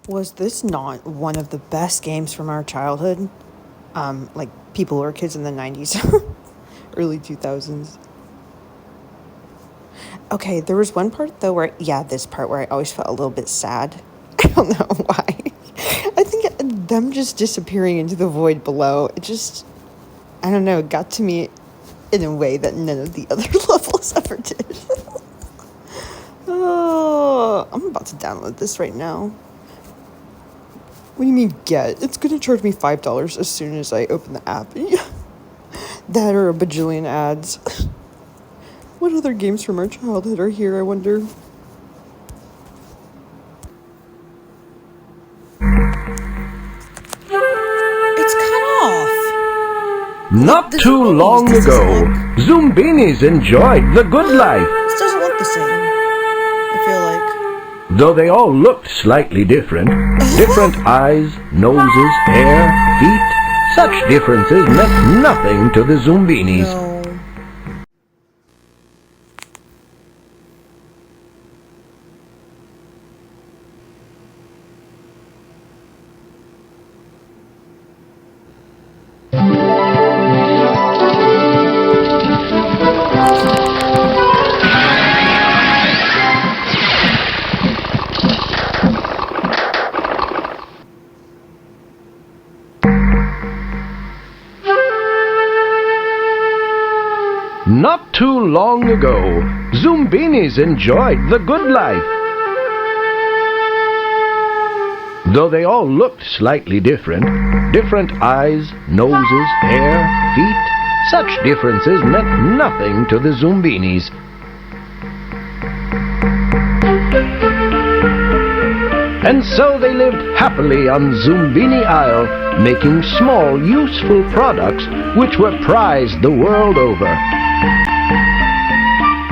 Was this not one of the best games from our childhood? Like people who were kids in the 90s, early 2000s. Okay, there was one part though where, yeah, this part where I always felt a little bit sad. I don't know why. I think them just disappearing into the void below, it just, I don't know, it got to me in a way that none of the other levels ever did. Oh, I'm about to download this right now. What do you mean get? It's gonna charge me $5 as soon as I open the app. That or a bajillion ads. What other games from our childhood are here, I wonder? It's cut off! Not too long ago, Zoombinis enjoyed the good life. This doesn't look the same, I feel like. Though they all looked slightly different. Different eyes, noses, hair, feet. Such differences meant nothing to the Zoombinis. No. Not too long ago, Zoombinis enjoyed the good life. Though they all looked slightly different. Different eyes, noses, hair, feet. Such differences meant nothing to the Zoombinis. And so they lived happily on Zoombini Isle, making small, useful products which were prized the world over.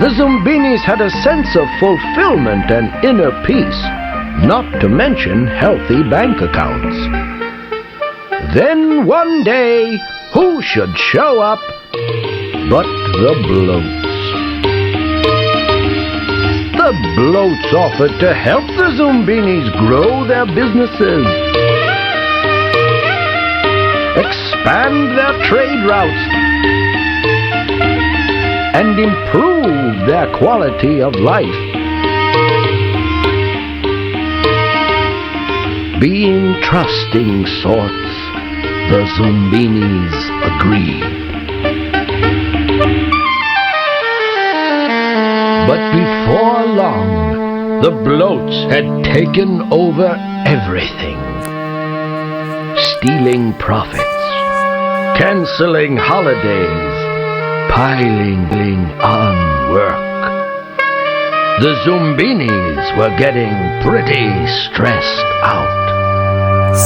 The Zoombinis had a sense of fulfillment and inner peace, not to mention healthy bank accounts. Then one day, who should show up but the bloats? The bloats offered to help the Zoombinis grow their businesses, expand their trade routes, and improve their quality of life. Being trusting sorts, the Zoombinis agreed. But before long, the bloats had taken over everything. Stealing profits, canceling holidays, piling on work. The Zoombinis were getting pretty stressed out.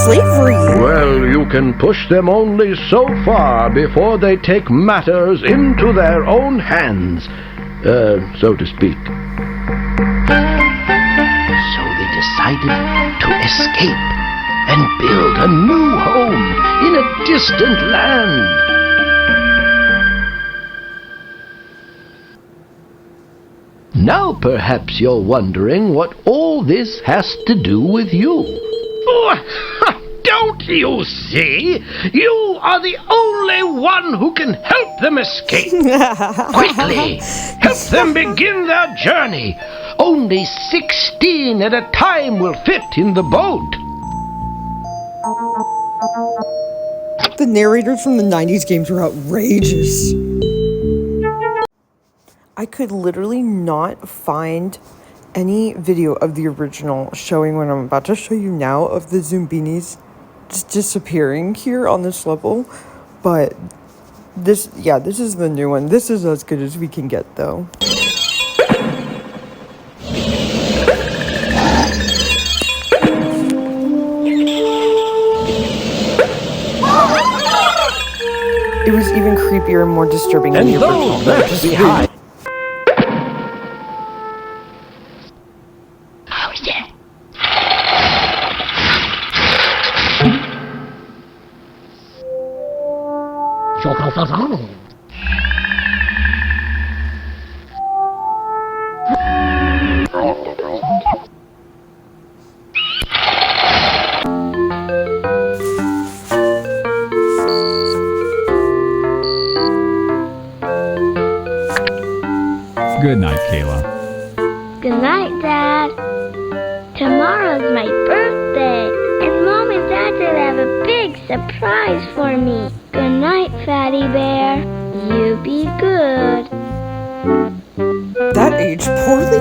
Slavery! Well, you can push them only so far before they take matters into their own hands, so to speak. So they decided to escape and build a new home in a distant land. Now perhaps you're wondering what all this has to do with you. Oh, don't you see? You are the only one who can help them escape. Quickly, help them begin their journey. Only 16 at a time will fit in the boat. The narrators from the 90s games were outrageous. I could literally not find any video of the original showing what I'm about to show you now of the Zoombinis just disappearing here on this level. But this is the new one. This is as good as we can get though. It was even creepier and more disturbing than the original. And those left behind. Good night, Kayla. Good night, Dad. Tomorrow's my birthday, and Mom and Dad said they have a big surprise for me. Good night, Fatty Bear. You be good. That aged poorly?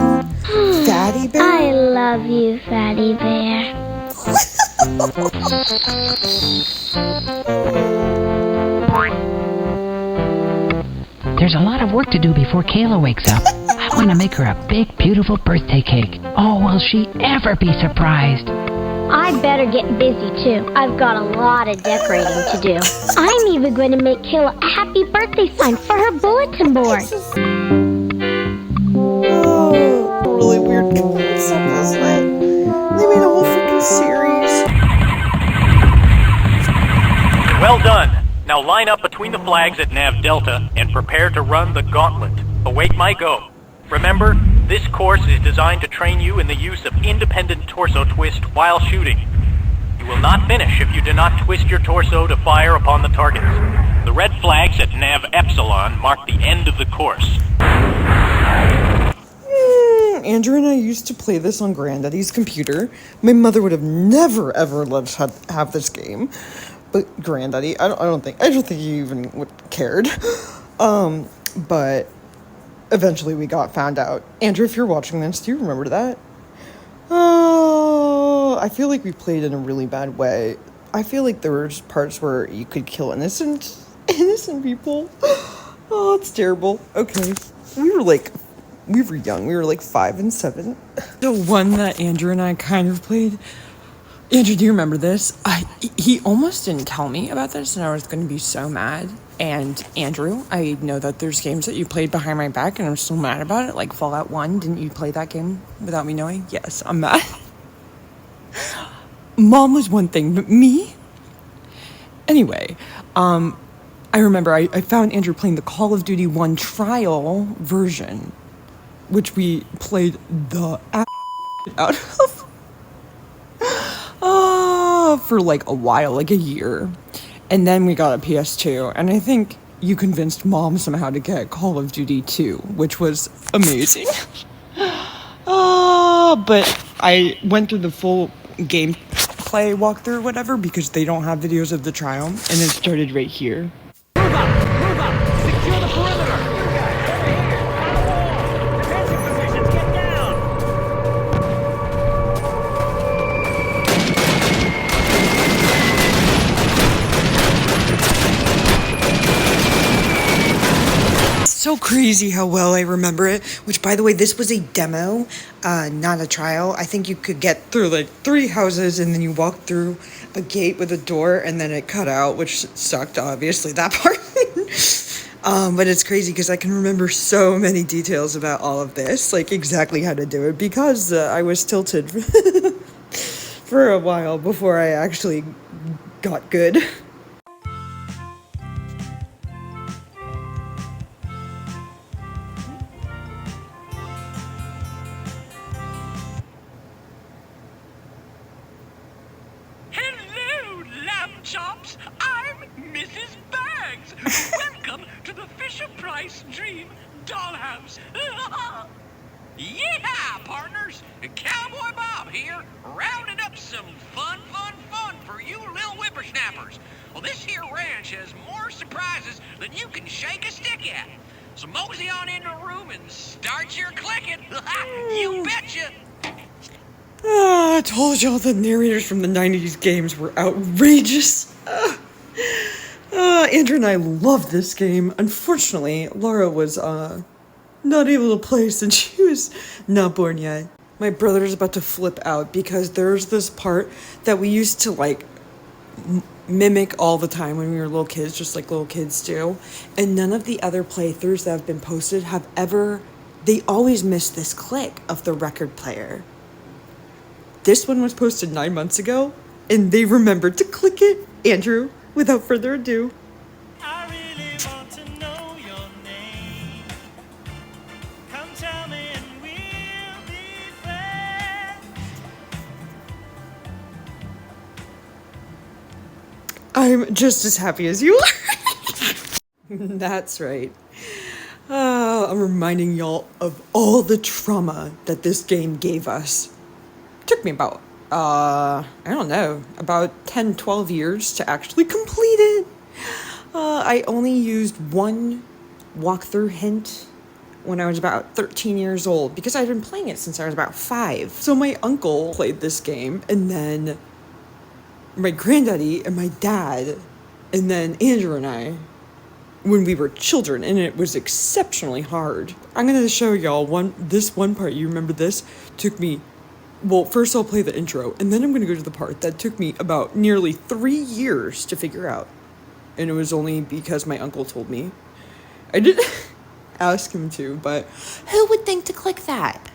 Fatty Bear? I love you, Fatty Bear. There's a lot of work to do before Kayla wakes up. I want to make her a big, beautiful birthday cake. Oh, will she ever be surprised? I better get busy, too. I've got a lot of decorating to do. I'm even going to make Kayla a happy birthday sign for her bulletin board. Oh, really weird concept, isn't it? They made a whole freaking series. Well done. Now line up between the flags at Nav Delta and prepare to run the gauntlet. Await my go. Remember, this course is designed to train you in the use of independent torso twist while shooting. You will not finish if you do not twist your torso to fire upon the targets. The red flags at Nav Epsilon mark the end of the course. Andrew and I used to play this on Granddaddy's computer. My mother would have never ever let us have this game. But Granddaddy, I don't think he even would cared. But eventually we got found out. Andrew, if you're watching this, do you remember that? Oh, I feel like we played in a really bad way. I feel like there were parts where you could kill innocent people. Oh, it's terrible. Okay, we were young. We were like 5 and 7. The one that Andrew and I kind of played. Andrew, do you remember this? He almost didn't tell me about this, and I was going to be so mad. And Andrew, I know that there's games that you played behind my back, and I'm still mad about it. Like Fallout 1, didn't you play that game without me knowing? Yes, I'm mad. Mom was one thing, but me? Anyway, I remember I found Andrew playing the Call of Duty 1 trial version, which we played the out of. For like a while, like a year. And then we got a PS2, and I think you convinced Mom somehow to get Call of Duty 2, which was amazing. But I went through the full gameplay walkthrough or whatever because they don't have videos of the trial, and it started right here. Move up! Secure the perimeter! You guys, over here! On the wall! Defensive positions, get down! So crazy how well I remember it, which by the way, this was a demo, not a trial. I think you could get through like 3 houses and then you walk through a gate with a door and then it cut out, which sucked, obviously, that part. But it's crazy because I can remember so many details about all of this, like exactly how to do it, because I was tilted for a while before I actually got good. Hello, lamb chops! I'm Mrs. Bags! Welcome to the Fisher-Price Dream Dollhouse! Yeah, partners! Cowboy Bob here, rounding up some fun for you little whippersnappers. Well, this here ranch has more surprises than you can shake a stick at. So mosey on into the room and start your clicking. You betcha! I told y'all the narrators from the 90s games were outrageous. Andrew and I loved this game. Unfortunately, Laura was not able to play since she was not born yet. My brother's about to flip out because there's this part that we used to like mimic all the time when we were little kids, just like little kids do. And none of the other playthroughs that have been posted have ever, they always miss this click of the record player. This one was posted 9 months ago, and they remembered to click it. Andrew, without further ado. I really want to know your name. Come tell me and we'll be friends. I'm just as happy as you are. That's right. Oh, I'm reminding y'all of all the trauma that this game gave us. It took me about, I don't know, about 10, 12 years to actually complete it. I only used one walkthrough hint when I was about 13 years old because I'd been playing it since I was about 5. So my uncle played this game, and then my granddaddy and my dad, and then Andrew and I when we were children, and it was exceptionally hard. I'm gonna show y'all this one part. You remember this? Took me, well, first I'll play the intro, and then I'm gonna go to the part that took me about nearly 3 years to figure out. And it was only because my uncle told me. I didn't ask him to, but who would think to click that?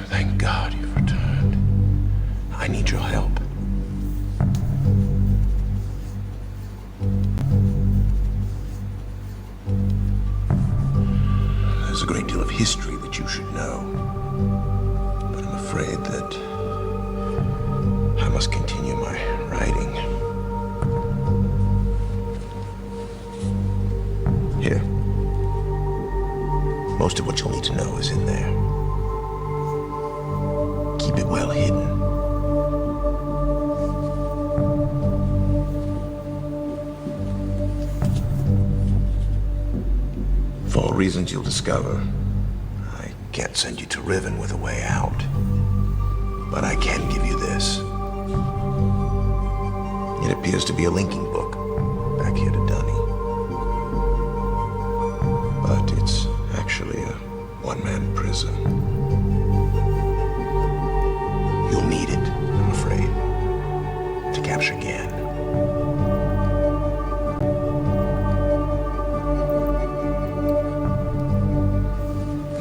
Thank God you've returned. I need your help. There's a great deal of history that you should know, but I'm afraid that I must continue my writing. Here. Most of what you'll need to know is in there. Keep it well hidden. For all reasons you'll discover, I can't send you to Riven with a way out. But I can give you this. It appears to be a linking book back here to Dunny. But it's actually a one-man prison. You'll need it, I'm afraid, to capture Gan.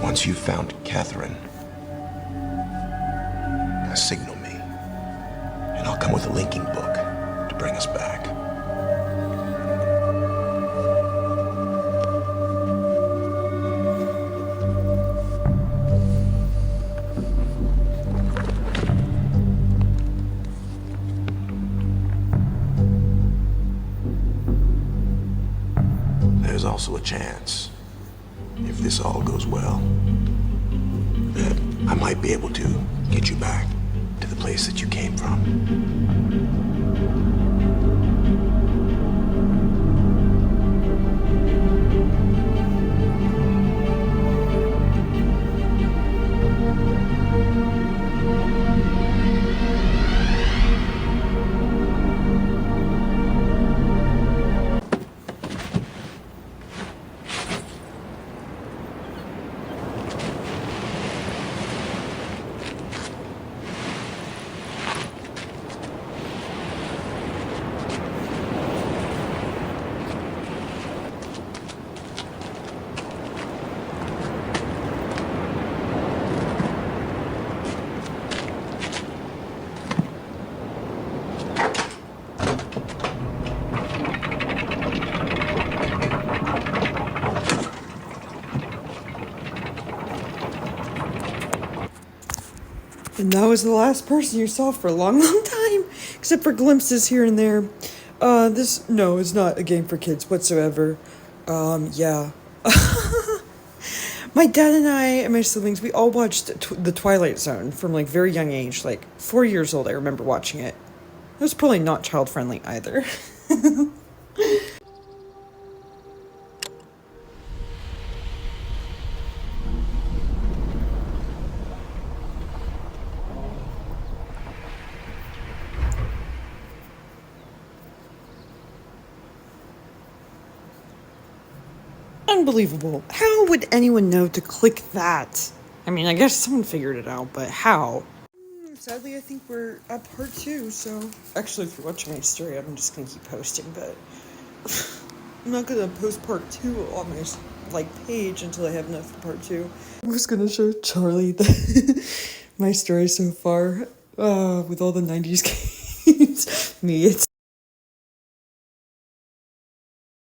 Once you've found Catherine, signal me, and I'll come with a linking book to bring us back. There's also a chance, if this all goes well, that I might be able to get you back to the place that you came from. And that was the last person you saw for a long, long time, except for glimpses here and there. This, no, it's not a game for kids whatsoever. Yeah. My dad and I and my siblings, we all watched The Twilight Zone from, like, very young age. Like, 4 years old, I remember watching it. It was probably not child-friendly either. Unbelievable. How would anyone know to click that? I mean, I guess someone figured it out, but how? Sadly, I think we're at part 2, so... Actually, if you're watching my story, I'm just gonna keep posting, but... I'm not gonna post part 2 on my, page until I have enough for part 2. I'm just gonna show Charlie my story so far, with all the 90s games. Me, it's...